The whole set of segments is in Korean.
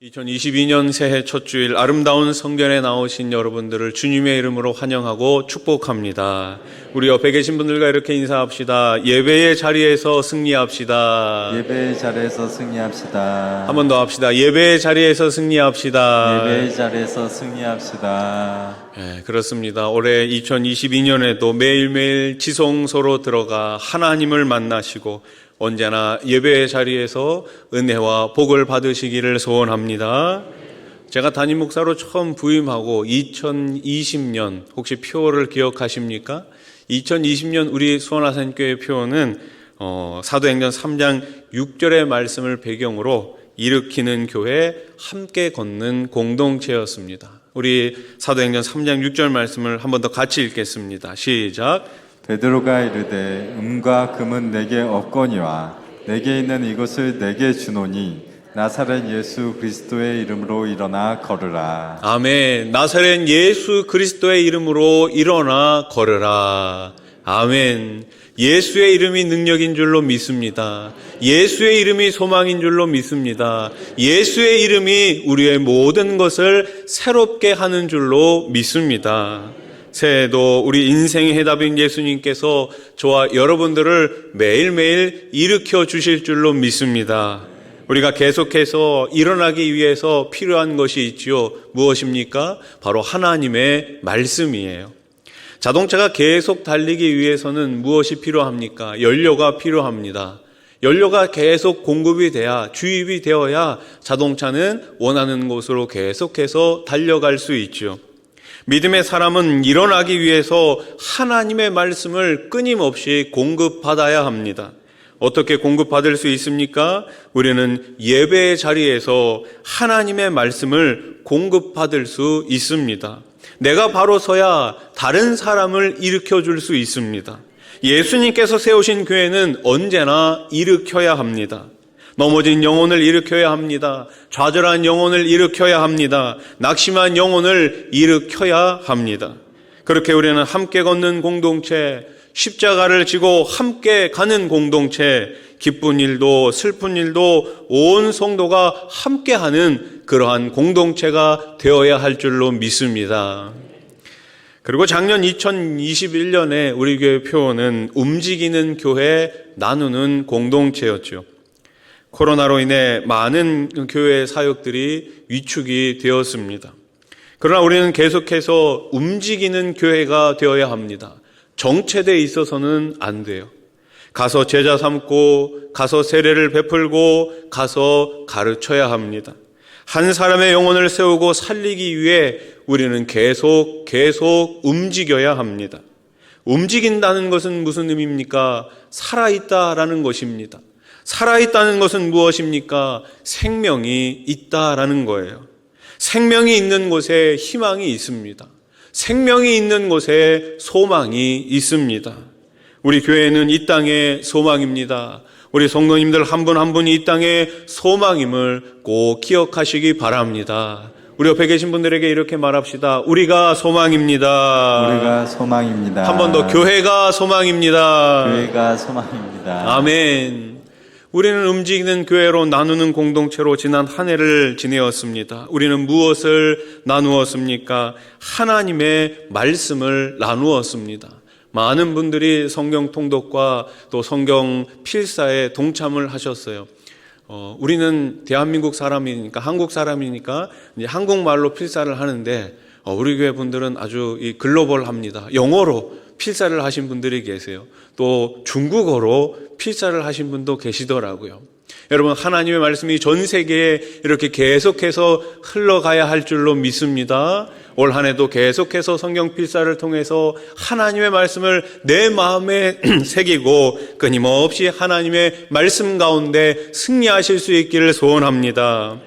2022년 새해 첫 주일 아름다운 성전에 나오신 여러분들을 주님의 이름으로 환영하고 축복합니다. 우리 옆에 계신 분들과 이렇게 인사합시다. 예배의 자리에서 승리합시다. 예배의 자리에서 승리합시다. 한 번 더 합시다. 예배의 자리에서 승리합시다. 예배의 자리에서 승리합시다. 네, 그렇습니다. 올해 2022년에도 매일매일 지성소로 들어가 하나님을 만나시고 언제나 예배의 자리에서 은혜와 복을 받으시기를 소원합니다. 제가 담임 목사로 처음 부임하고 2020년 혹시 표를 기억하십니까? 2020년 우리 수원하산교회 표는 사도행전 3장 6절의 말씀을 배경으로 일으키는 교회, 함께 걷는 공동체였습니다. 우리 사도행전 3장 6절 말씀을 한 번 더 같이 읽겠습니다. 시작. 베드로가 이르되 음과 금은 내게 없거니와 내게 있는 이것을 내게 주노니 나사렛 예수 그리스도의 이름으로 일어나 걸으라. 아멘. 나사렛 예수 그리스도의 이름으로 일어나 걸으라. 아멘. 예수의 이름이 능력인 줄로 믿습니다. 예수의 이름이 소망인 줄로 믿습니다. 예수의 이름이 우리의 모든 것을 새롭게 하는 줄로 믿습니다. 새해에도 우리 인생의 해답인 예수님께서 저와 여러분들을 매일매일 일으켜 주실 줄로 믿습니다. 우리가 계속해서 일어나기 위해서 필요한 것이 있지요. 무엇입니까? 바로 하나님의 말씀이에요. 자동차가 계속 달리기 위해서는 무엇이 필요합니까? 연료가 필요합니다. 연료가 계속 공급이 돼야, 주입이 되어야 자동차는 원하는 곳으로 계속해서 달려갈 수 있죠. 믿음의 사람은 일어나기 위해서 하나님의 말씀을 끊임없이 공급받아야 합니다. 어떻게 공급받을 수 있습니까? 우리는 예배의 자리에서 하나님의 말씀을 공급받을 수 있습니다. 내가 바로 서야 다른 사람을 일으켜 줄 수 있습니다. 예수님께서 세우신 교회는 언제나 일으켜야 합니다. 넘어진 영혼을 일으켜야 합니다. 좌절한 영혼을 일으켜야 합니다. 낙심한 영혼을 일으켜야 합니다. 그렇게 우리는 함께 걷는 공동체, 십자가를 지고 함께 가는 공동체, 기쁜 일도 슬픈 일도 온 성도가 함께하는 그러한 공동체가 되어야 할 줄로 믿습니다. 그리고 작년 2021년에 우리 교회 표어는 움직이는 교회, 나누는 공동체였죠. 코로나로 인해 많은 교회 사역들이 위축이 되었습니다. 그러나 우리는 계속해서 움직이는 교회가 되어야 합니다. 정체되어 있어서는 안 돼요. 가서 제자 삼고, 가서 세례를 베풀고, 가서 가르쳐야 합니다. 한 사람의 영혼을 세우고 살리기 위해 우리는 계속 움직여야 합니다. 움직인다는 것은 무슨 의미입니까? 살아있다라는 것입니다. 살아있다는 것은 무엇입니까? 생명이 있다라는 거예요. 생명이 있는 곳에 희망이 있습니다. 생명이 있는 곳에 소망이 있습니다. 우리 교회는 이 땅의 소망입니다. 우리 성도님들 한 분 한 분이 이 땅의 소망임을 꼭 기억하시기 바랍니다. 우리 옆에 계신 분들에게 이렇게 말합시다. 우리가 소망입니다. 우리가 소망입니다. 한 번 더, 교회가 소망입니다. 교회가 소망입니다. 아멘. 우리는 움직이는 교회로 나누는 공동체로 지난 한 해를 지내었습니다. 우리는 무엇을 나누었습니까? 하나님의 말씀을 나누었습니다. 많은 분들이 성경 통독과 또 성경 필사에 동참을 하셨어요. 우리는 대한민국 사람이니까, 한국 사람이니까 이제 한국말로 필사를 하는데 우리 교회 분들은 아주 글로벌합니다. 영어로 필사를 하신 분들이 계세요. 또 중국어로 필사를 하신 분도 계시더라고요. 여러분, 하나님의 말씀이 전 세계에 이렇게 계속해서 흘러가야 할 줄로 믿습니다. 올 한 해도 계속해서 성경 필사를 통해서 하나님의 말씀을 내 마음에 새기고 끊임없이 하나님의 말씀 가운데 승리하실 수 있기를 소원합니다.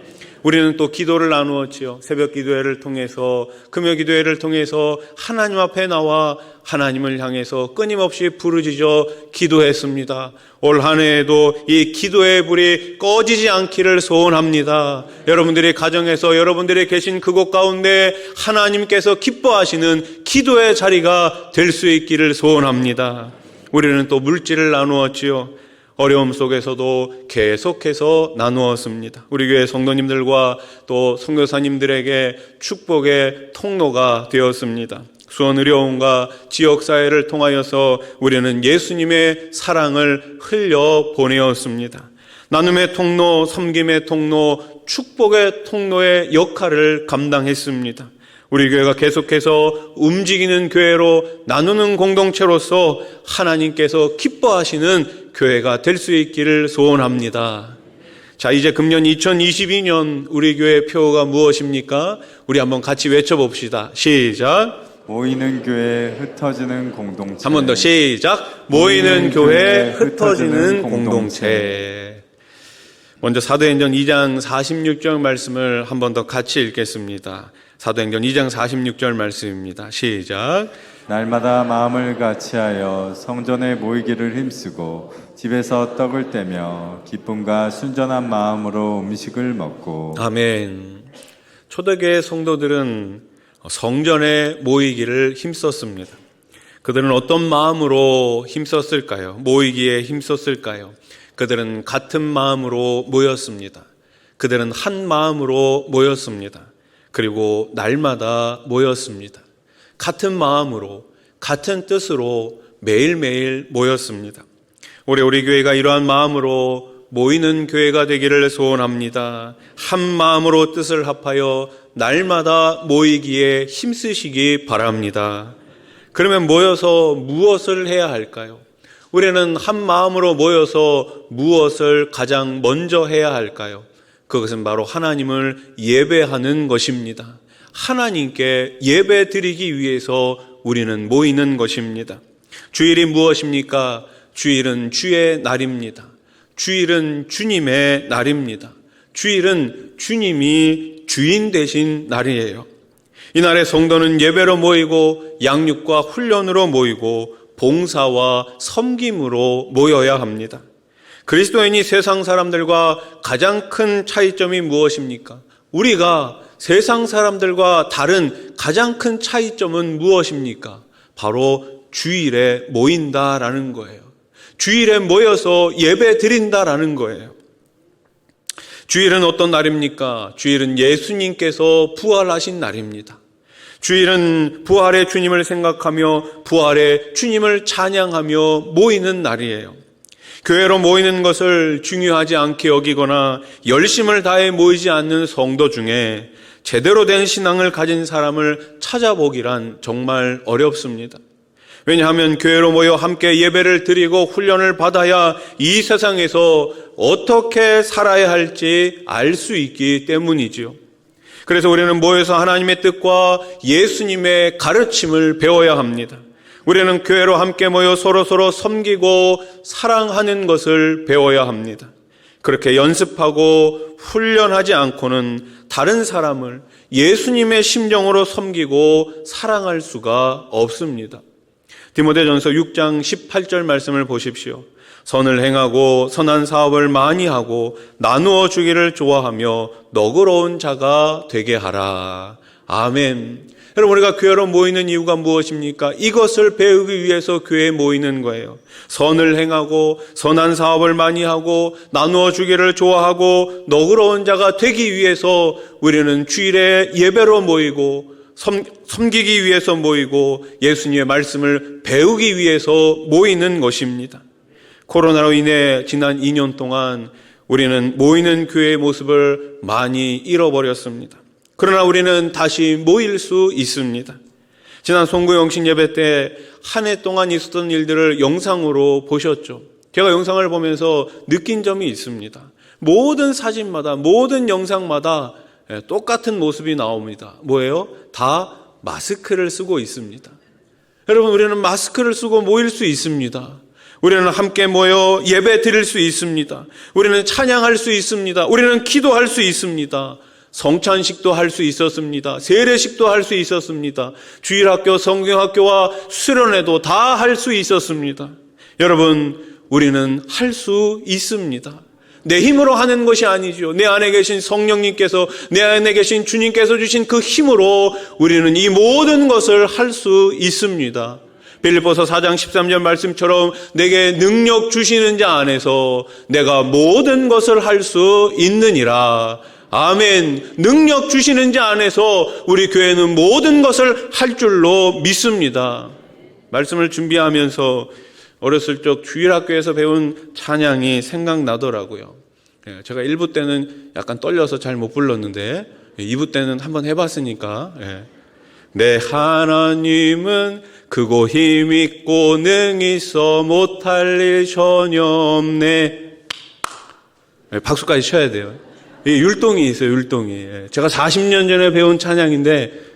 우리는 또 기도를 나누었지요. 새벽 기도회를 통해서, 금요 기도회를 통해서 하나님 앞에 나와 하나님을 향해서 끊임없이 부르짖어 기도했습니다. 올 한 해에도 이 기도의 불이 꺼지지 않기를 소원합니다. 여러분들의 가정에서, 여러분들이 계신 그곳 가운데 하나님께서 기뻐하시는 기도의 자리가 될 수 있기를 소원합니다. 우리는 또 물질을 나누었지요. 어려움 속에서도 계속해서 나누었습니다. 우리 교회 성도님들과 또 선교사님들에게 축복의 통로가 되었습니다. 수원의료원과 지역사회를 통하여서 우리는 예수님의 사랑을 흘려 보내었습니다. 나눔의 통로, 섬김의 통로, 축복의 통로의 역할을 감당했습니다. 우리 교회가 계속해서 움직이는 교회로 나누는 공동체로서 하나님께서 기뻐하시는 교회가 될 수 있기를 소원합니다. 자, 이제 금년 2022년 우리 교회의 표어가 무엇입니까? 우리 한번 같이 외쳐봅시다. 시작. 모이는 교회, 흩어지는 공동체. 한 번 더 시작. 모이는 교회, 흩어지는 공동체. 먼저 사도행전 2장 46절 말씀을 한 번 더 같이 읽겠습니다. 사도행전 2장 46절 말씀입니다. 시작. 날마다 마음을 같이하여 성전에 모이기를 힘쓰고 집에서 떡을 떼며 기쁨과 순전한 마음으로 음식을 먹고. 아멘. 초대교회 성도들은 성전에 모이기를 힘썼습니다. 그들은 어떤 마음으로 힘썼을까요? 모이기에 힘썼을까요? 그들은 같은 마음으로 모였습니다. 그들은 한 마음으로 모였습니다. 그리고 날마다 모였습니다. 같은 마음으로, 같은 뜻으로 매일매일 모였습니다. 우리 교회가 이러한 마음으로 모이는 교회가 되기를 소원합니다. 한 마음으로 뜻을 합하여 날마다 모이기에 힘쓰시기 바랍니다. 그러면 모여서 무엇을 해야 할까요? 우리는 한 마음으로 모여서 무엇을 가장 먼저 해야 할까요? 그것은 바로 하나님을 예배하는 것입니다. 하나님께 예배 드리기 위해서 우리는 모이는 것입니다. 주일이 무엇입니까? 주일은 주의 날입니다. 주일은 주님의 날입니다. 주일은 주님이 주인 되신 날이에요. 이날에 성도는 예배로 모이고 양육과 훈련으로 모이고 봉사와 섬김으로 모여야 합니다. 그리스도인이 세상 사람들과 가장 큰 차이점이 무엇입니까? 우리가 세상 사람들과 다른 가장 큰 차이점은 무엇입니까? 바로 주일에 모인다라는 거예요. 주일에 모여서 예배 드린다라는 거예요. 주일은 어떤 날입니까? 주일은 예수님께서 부활하신 날입니다. 주일은 부활의 주님을 생각하며 부활의 주님을 찬양하며 모이는 날이에요. 교회로 모이는 것을 중요하지 않게 여기거나 열심을 다해 모이지 않는 성도 중에 제대로 된 신앙을 가진 사람을 찾아보기란 정말 어렵습니다. 왜냐하면 교회로 모여 함께 예배를 드리고 훈련을 받아야 이 세상에서 어떻게 살아야 할지 알 수 있기 때문이지요. 그래서 우리는 모여서 하나님의 뜻과 예수님의 가르침을 배워야 합니다. 우리는 교회로 함께 모여 서로 섬기고 사랑하는 것을 배워야 합니다. 그렇게 연습하고 훈련하지 않고는 다른 사람을 예수님의 심정으로 섬기고 사랑할 수가 없습니다. 디모데전서 6장 18절 말씀을 보십시오. 선을 행하고 선한 사업을 많이 하고 나누어 주기를 좋아하며 너그러운 자가 되게 하라. 아멘. 여러분, 우리가 교회로 모이는 이유가 무엇입니까? 이것을 배우기 위해서 교회에 모이는 거예요. 선을 행하고 선한 사업을 많이 하고 나누어 주기를 좋아하고 너그러운 자가 되기 위해서 우리는 주일에 예배로 모이고 섬기기 위해서 모이고 예수님의 말씀을 배우기 위해서 모이는 것입니다. 코로나로 인해 지난 2년 동안 우리는 모이는 교회의 모습을 많이 잃어버렸습니다. 그러나 우리는 다시 모일 수 있습니다. 지난 송구영신 예배 때 한 해 동안 있었던 일들을 영상으로 보셨죠. 제가 영상을 보면서 느낀 점이 있습니다. 모든 사진마다, 모든 영상마다 똑같은 모습이 나옵니다. 뭐예요? 다 마스크를 쓰고 있습니다. 여러분, 우리는 마스크를 쓰고 모일 수 있습니다. 우리는 함께 모여 예배 드릴 수 있습니다. 우리는 찬양할 수 있습니다. 우리는 기도할 수 있습니다. 성찬식도 할 수 있었습니다. 세례식도 할 수 있었습니다. 주일학교, 성경학교와 수련회도 다 할 수 있었습니다. 여러분, 우리는 할 수 있습니다. 내 힘으로 하는 것이 아니죠. 내 안에 계신 성령님께서, 내 안에 계신 주님께서 주신 그 힘으로 우리는 이 모든 것을 할 수 있습니다. 빌립보서 4장 13절 말씀처럼 내게 능력 주시는 자 안에서 내가 모든 것을 할 수 있느니라. 아멘. 능력 주시는 자 안에서 우리 교회는 모든 것을 할 줄로 믿습니다. 말씀을 준비하면서 어렸을 적 주일학교에서 배운 찬양이 생각나더라고요. 제가 1부 때는 약간 떨려서 잘 못 불렀는데 2부 때는 한번 해봤으니까, 내 하나님은 크고 힘있고 능히 있어 못할 일 전혀 없네. 박수까지 쳐야 돼요. 율동이 있어요, 율동이. 제가 40년 전에 배운 찬양인데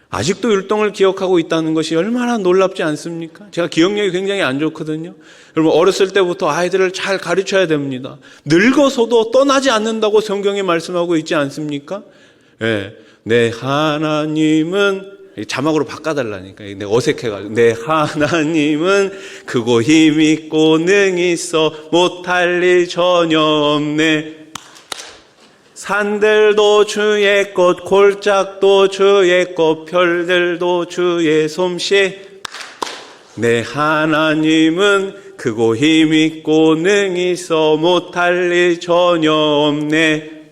아직도 율동을 기억하고 있다는 것이 얼마나 놀랍지 않습니까? 제가 기억력이 굉장히 안 좋거든요. 여러분, 어렸을 때부터 아이들을 잘 가르쳐야 됩니다. 늙어서도 떠나지 않는다고 성경에 말씀하고 있지 않습니까? 내 하나님은, 자막으로 바꿔달라니까. 내가 어색해가지고. 내 하나님은 크고 힘있고 능히 있어 못할 일 전혀 없네. 산들도 주의 것, 골짜기도 주의 것, 별들도 주의 솜씨. 내 하나님은 크고 힘있고 능히 있어 못할 일 전혀 없네.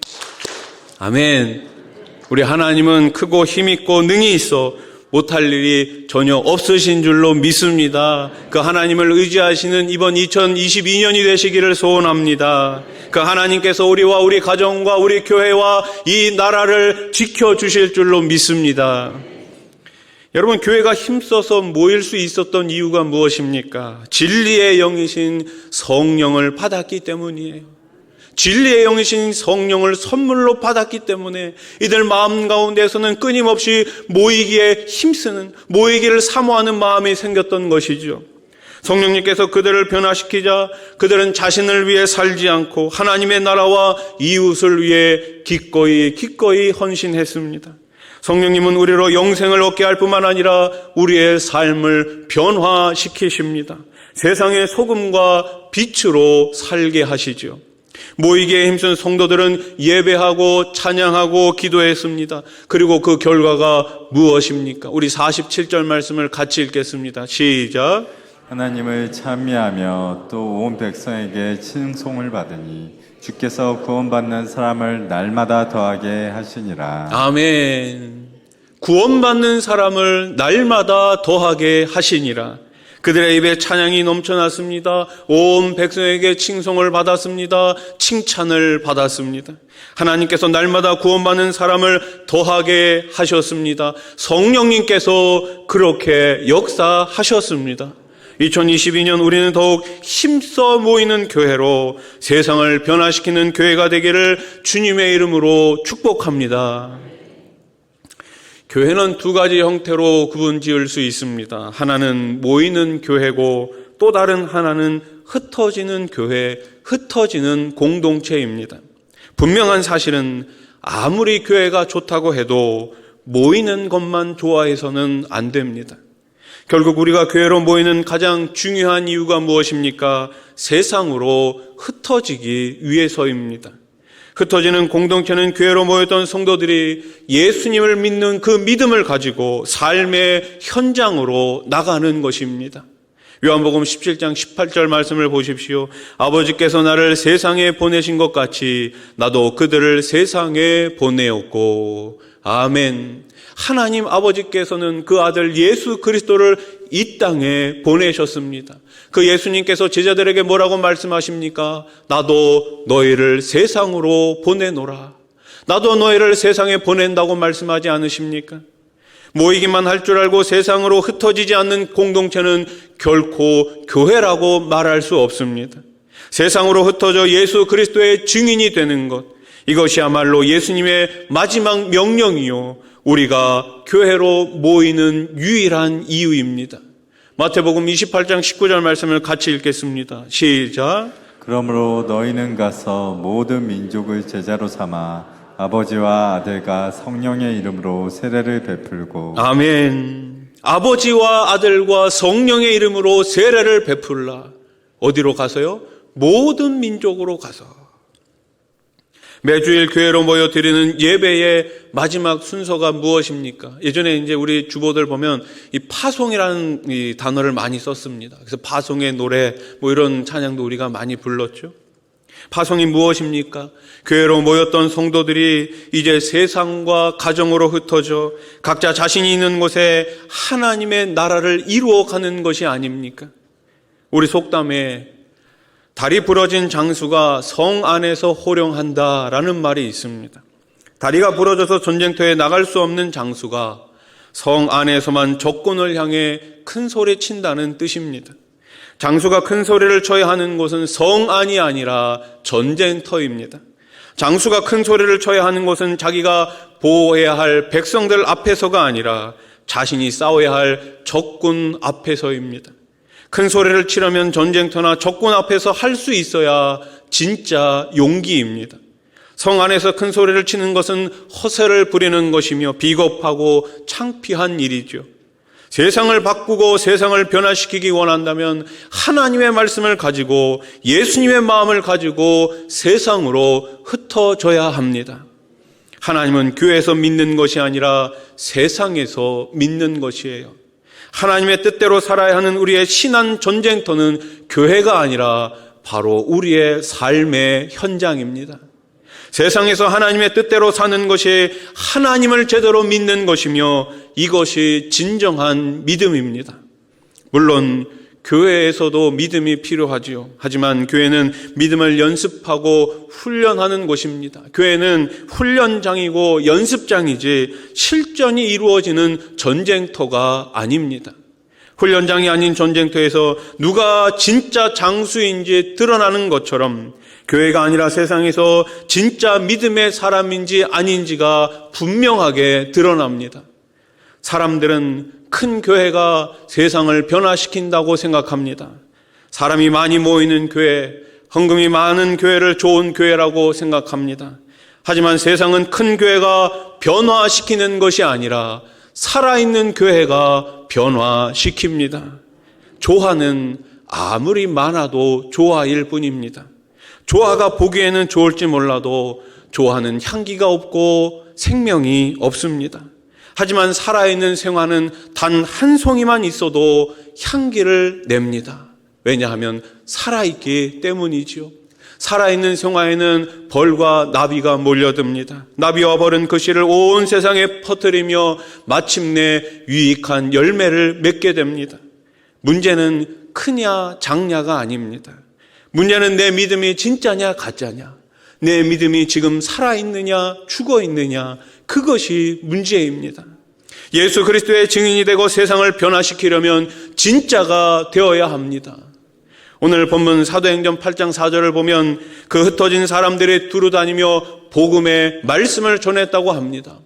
아멘. 우리 하나님은 크고 힘있고 능히 있어 못할 일이 전혀 없으신 줄로 믿습니다. 그 하나님을 의지하시는 이번 2022년이 되시기를 소원합니다. 그 하나님께서 우리와 우리 가정과 우리 교회와 이 나라를 지켜주실 줄로 믿습니다. 여러분, 교회가 힘써서 모일 수 있었던 이유가 무엇입니까? 진리의 영이신 성령을 받았기 때문이에요. 진리의 영이신 성령을 선물로 받았기 때문에 이들 마음 가운데서는 끊임없이 모이기에 힘쓰는, 모이기를 사모하는 마음이 생겼던 것이죠. 성령님께서 그들을 변화시키자 그들은 자신을 위해 살지 않고 하나님의 나라와 이웃을 위해 기꺼이 헌신했습니다. 성령님은 우리로 영생을 얻게 할 뿐만 아니라 우리의 삶을 변화시키십니다. 세상의 소금과 빛으로 살게 하시죠. 모이기에 힘쓴 성도들은 예배하고 찬양하고 기도했습니다. 그리고 그 결과가 무엇입니까? 우리 47절 말씀을 같이 읽겠습니다. 시작. 하나님을 찬미하며 또 온 백성에게 칭송을 받으니 주께서 구원받는 사람을 날마다 더하게 하시니라. 아멘. 구원받는 사람을 날마다 더하게 하시니라. 그들의 입에 찬양이 넘쳐났습니다. 온 백성에게 칭송을 받았습니다. 칭찬을 받았습니다. 하나님께서 날마다 구원받는 사람을 더하게 하셨습니다. 성령님께서 그렇게 역사하셨습니다. 2022년 우리는 더욱 힘써 모이는 교회로 세상을 변화시키는 교회가 되기를 주님의 이름으로 축복합니다. 교회는 두 가지 형태로 구분 지을 수 있습니다. 하나는 모이는 교회고 또 다른 하나는 흩어지는 교회, 흩어지는 공동체입니다. 분명한 사실은 아무리 교회가 좋다고 해도 모이는 것만 좋아해서는 안 됩니다. 결국 우리가 교회로 모이는 가장 중요한 이유가 무엇입니까? 세상으로 흩어지기 위해서입니다. 흩어지는 공동체는 교회로 모였던 성도들이 예수님을 믿는 그 믿음을 가지고 삶의 현장으로 나가는 것입니다. 요한복음 17장 18절 말씀을 보십시오. 아버지께서 나를 세상에 보내신 것 같이 나도 그들을 세상에 보내었고. 아멘. 하나님 아버지께서는 그 아들 예수 그리스도를 이 땅에 보내셨습니다. 그 예수님께서 제자들에게 뭐라고 말씀하십니까? 나도 너희를 세상으로 보내노라. 나도 너희를 세상에 보낸다고 말씀하지 않으십니까? 모이기만 할 줄 알고 세상으로 흩어지지 않는 공동체는 결코 교회라고 말할 수 없습니다. 세상으로 흩어져 예수 그리스도의 증인이 되는 것, 이것이야말로 예수님의 마지막 명령이요 우리가 교회로 모이는 유일한 이유입니다. 마태복음 28장 19절 말씀을 같이 읽겠습니다. 시작. 그러므로 너희는 가서 모든 민족을 제자로 삼아 아버지와 아들과 성령의 이름으로 세례를 베풀고. 아멘. 아버지와 아들과 성령의 이름으로 세례를 베풀라. 어디로 가서요? 모든 민족으로 가서. 매주일 교회로 모여 드리는 예배의 마지막 순서가 무엇입니까? 예전에 이제 우리 주보들 보면 이 파송이라는 이 단어를 많이 썼습니다. 그래서 파송의 노래 뭐 이런 찬양도 우리가 많이 불렀죠. 파송이 무엇입니까? 교회로 모였던 성도들이 이제 세상과 가정으로 흩어져 각자 자신이 있는 곳에 하나님의 나라를 이루어가는 것이 아닙니까? 우리 속담에 다리 부러진 장수가 성 안에서 호령한다라는 말이 있습니다. 다리가 부러져서 전쟁터에 나갈 수 없는 장수가 성 안에서만 적군을 향해 큰 소리 친다는 뜻입니다. 장수가 큰 소리를 쳐야 하는 곳은 성 안이 아니라 전쟁터입니다. 장수가 큰 소리를 쳐야 하는 곳은 자기가 보호해야 할 백성들 앞에서가 아니라 자신이 싸워야 할 적군 앞에서입니다. 큰 소리를 치려면 전쟁터나 적군 앞에서 할 수 있어야 진짜 용기입니다. 성 안에서 큰 소리를 치는 것은 허세를 부리는 것이며 비겁하고 창피한 일이죠. 세상을 바꾸고 세상을 변화시키기 원한다면 하나님의 말씀을 가지고 예수님의 마음을 가지고 세상으로 흩어져야 합니다. 하나님은 교회에서 믿는 것이 아니라 세상에서 믿는 것이에요. 하나님의 뜻대로 살아야 하는 우리의 신앙 전쟁터는 교회가 아니라 바로 우리의 삶의 현장입니다. 세상에서 하나님의 뜻대로 사는 것이 하나님을 제대로 믿는 것이며 이것이 진정한 믿음입니다. 물론 교회에서도 믿음이 필요하지요. 하지만 교회는 믿음을 연습하고 훈련하는 곳입니다. 교회는 훈련장이고 연습장이지 실전이 이루어지는 전쟁터가 아닙니다. 훈련장이 아닌 전쟁터에서 누가 진짜 장수인지 드러나는 것처럼 교회가 아니라 세상에서 진짜 믿음의 사람인지 아닌지가 분명하게 드러납니다. 사람들은 큰 교회가 세상을 변화시킨다고 생각합니다. 사람이 많이 모이는 교회, 헌금이 많은 교회를 좋은 교회라고 생각합니다. 하지만 세상은 큰 교회가 변화시키는 것이 아니라 살아있는 교회가 변화시킵니다. 조화는 아무리 많아도 조화일 뿐입니다. 조화가 보기에는 좋을지 몰라도 조화는 향기가 없고 생명이 없습니다. 하지만 살아있는 생화는 단 한 송이만 있어도 향기를 냅니다. 왜냐하면 살아있기 때문이지요. 살아있는 생화에는 벌과 나비가 몰려듭니다. 나비와 벌은 그 씨를 온 세상에 퍼뜨리며 마침내 유익한 열매를 맺게 됩니다. 문제는 크냐 작냐가 아닙니다. 문제는 내 믿음이 진짜냐 가짜냐, 내 믿음이 지금 살아있느냐 죽어있느냐, 그것이 문제입니다. 예수 그리스도의 증인이 되고 세상을 변화시키려면 진짜가 되어야 합니다. 오늘 본문 사도행전 8장 4절을 보면 그 흩어진 사람들이 두루다니며 복음의 말씀을 전했다고 합니다.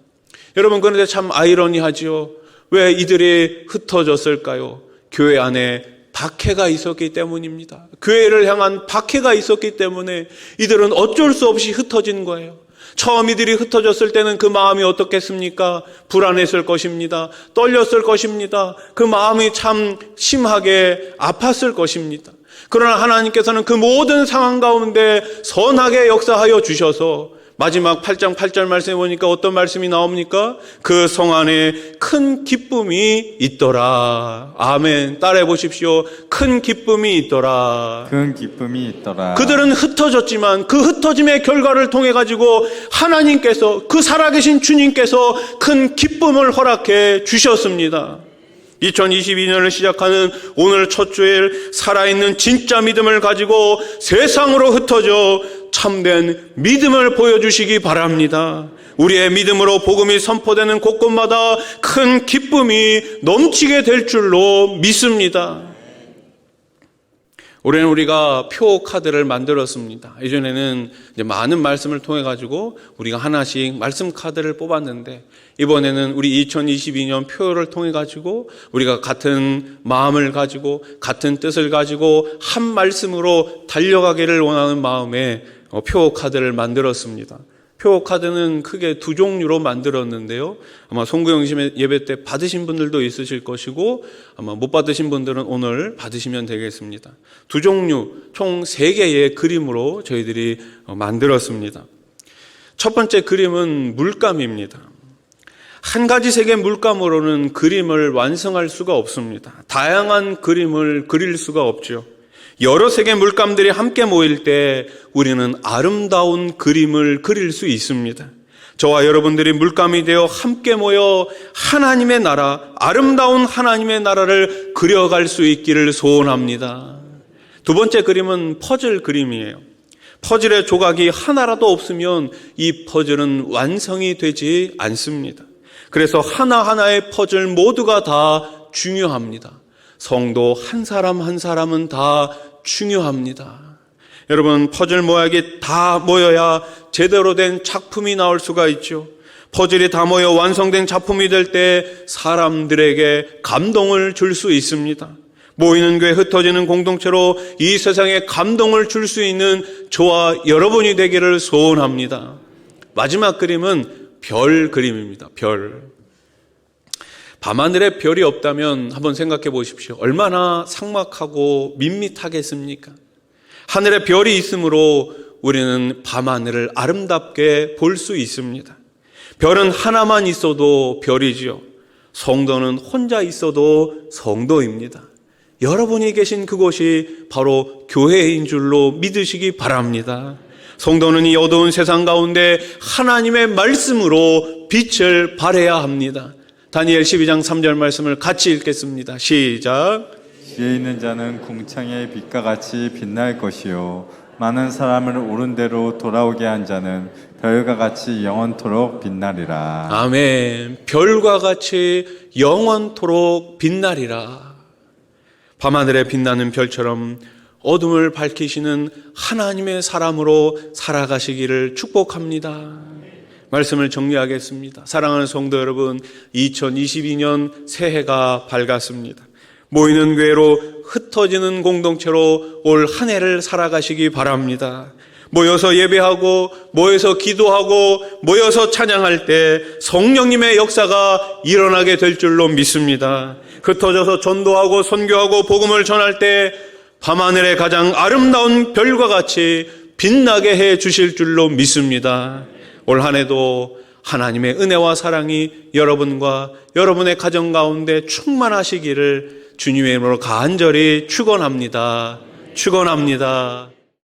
여러분, 그런데 참 아이러니하지요. 왜 이들이 흩어졌을까요? 교회 안에 박해가 있었기 때문입니다. 교회를 향한 박해가 있었기 때문에 이들은 어쩔 수 없이 흩어진 거예요. 처음 이들이 흩어졌을 때는 그 마음이 어떻겠습니까? 불안했을 것입니다. 떨렸을 것입니다. 그 마음이 참 심하게 아팠을 것입니다. 그러나 하나님께서는 그 모든 상황 가운데 선하게 역사하여 주셔서 마지막 8장 8절 말씀에 보니까 어떤 말씀이 나옵니까? 그 성 안에 큰 기쁨이 있더라. 아멘. 따라해 보십시오. 큰 기쁨이 있더라. 큰 기쁨이 있더라. 그들은 흩어졌지만 그 흩어짐의 결과를 통해 가지고 하나님께서, 그 살아계신 주님께서 큰 기쁨을 허락해 주셨습니다. 2022년을 시작하는 오늘 첫 주일 살아있는 진짜 믿음을 가지고 세상으로 흩어져 참된 믿음을 보여주시기 바랍니다. 우리의 믿음으로 복음이 선포되는 곳곳마다 큰 기쁨이 넘치게 될 줄로 믿습니다. 올해는 우리가 표 카드를 만들었습니다. 예전에는 이제 많은 말씀을 통해 가지고 우리가 하나씩 말씀 카드를 뽑았는데, 이번에는 우리 2022년 표를 통해 가지고 우리가 같은 마음을 가지고 같은 뜻을 가지고 한 말씀으로 달려가기를 원하는 마음에 표 카드를 만들었습니다. 표 카드는 크게 두 종류로 만들었는데요. 아마 송구영심 예배 때 받으신 분들도 있으실 것이고 아마 못 받으신 분들은 오늘 받으시면 되겠습니다. 두 종류, 총 3개의 그림으로 저희들이 만들었습니다. 첫 번째 그림은 물감입니다. 한 가지 색의 물감으로는 그림을 완성할 수가 없습니다. 다양한 그림을 그릴 수가 없죠. 여러 색의 물감들이 함께 모일 때 우리는 아름다운 그림을 그릴 수 있습니다. 저와 여러분들이 물감이 되어 함께 모여 하나님의 나라, 아름다운 하나님의 나라를 그려갈 수 있기를 소원합니다. 두 번째 그림은 퍼즐 그림이에요. 퍼즐의 조각이 하나라도 없으면 이 퍼즐은 완성이 되지 않습니다. 그래서 하나하나의 퍼즐 모두가 다 중요합니다. 성도 한 사람 한 사람은 다 중요합니다. 여러분, 퍼즐 모양이 다 모여야 제대로 된 작품이 나올 수가 있죠. 퍼즐이 다 모여 완성된 작품이 될 때 사람들에게 감동을 줄 수 있습니다. 모이는 교회, 흩어지는 공동체로 이 세상에 감동을 줄 수 있는 저와 여러분이 되기를 소원합니다. 마지막 그림은 별 그림입니다. 별. 밤하늘에 별이 없다면 한번 생각해 보십시오. 얼마나 삭막하고 밋밋하겠습니까? 하늘에 별이 있으므로 우리는 밤하늘을 아름답게 볼 수 있습니다. 별은 하나만 있어도 별이지요. 성도는 혼자 있어도 성도입니다. 여러분이 계신 그곳이 바로 교회인 줄로 믿으시기 바랍니다. 성도는 이 어두운 세상 가운데 하나님의 말씀으로 빛을 발해야 합니다. 다니엘 12장 3절 말씀을 같이 읽겠습니다. 시작. 지혜 있는 자는 궁창의 빛과 같이 빛날 것이요 많은 사람을 옳은 대로 돌아오게 한 자는 별과 같이 영원토록 빛나리라. 아멘. 별과 같이 영원토록 빛나리라. 밤하늘에 빛나는 별처럼 어둠을 밝히시는 하나님의 사람으로 살아가시기를 축복합니다. 말씀을 정리하겠습니다. 사랑하는 성도 여러분, 2022년 새해가 밝았습니다. 모이는 교회로, 흩어지는 공동체로 올 한 해를 살아가시기 바랍니다. 모여서 예배하고, 모여서 기도하고, 모여서 찬양할 때 성령님의 역사가 일어나게 될 줄로 믿습니다. 흩어져서 전도하고 선교하고 복음을 전할 때 밤하늘의 가장 아름다운 별과 같이 빛나게 해 주실 줄로 믿습니다. 올 한 해도 하나님의 은혜와 사랑이 여러분과 여러분의 가정 가운데 충만하시기를 주님의 이름으로 간절히 축원합니다. 축원합니다.